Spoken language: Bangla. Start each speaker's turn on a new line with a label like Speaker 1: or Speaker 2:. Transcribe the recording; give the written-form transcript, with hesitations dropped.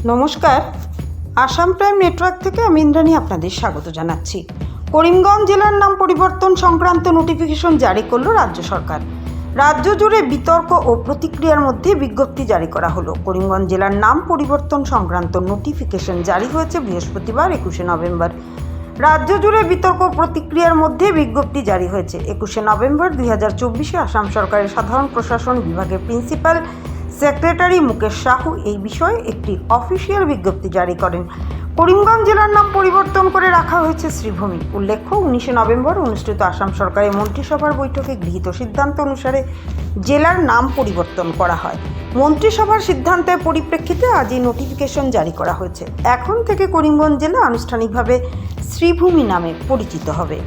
Speaker 1: নমস্কার, আসাম প্রাইম নেটওয়ার্ক থেকে আমি ইন্দ্রাণী আপনাদের স্বাগত জানাচ্ছি। করিমগঞ্জ জেলার নাম পরিবর্তন সংক্রান্ত নোটিফিকেশন জারি করল রাজ্য সরকার। রাজ্য জুড়ে বিতর্ক ও প্রতিক্রিয়ার মধ্যে বিজ্ঞপ্তি জারি করা হলো। করিমগঞ্জ জেলার নাম পরিবর্তন সংক্রান্ত নোটিফিকেশন জারি হয়েছে বৃহস্পতিবার 21শে নভেম্বর। রাজ্য জুড়ে বিতর্ক প্রতিক্রিয়ার মধ্যে বিজ্ঞপ্তি জারি হয়েছে। 21শে নভেম্বর 2024 আসাম সরকারের সাধারণ প্রশাসন বিভাগের প্রিন্সিপাল সেক্রেটারি মুকেশ সাহু এই বিষয়ে একটি অফিসিয়াল বিজ্ঞপ্তি জারি করেন। করিমগঞ্জ জেলার নাম পরিবর্তন করে রাখা হয়েছে শ্রীভূমি। উল্লেখ্য, 19শে নভেম্বর অনুষ্ঠিত আসাম সরকারের মন্ত্রিসভার বৈঠকে গৃহীত সিদ্ধান্ত অনুসারে জেলার নাম পরিবর্তন করা হয়। মন্ত্রিসভার সিদ্ধান্তের পরিপ্রেক্ষিতে আজ এই নোটিফিকেশন জারি করা হয়েছে। এখন থেকে করিমগঞ্জ জেলা আনুষ্ঠানিকভাবে শ্রীভূমি নামে পরিচিত হবে।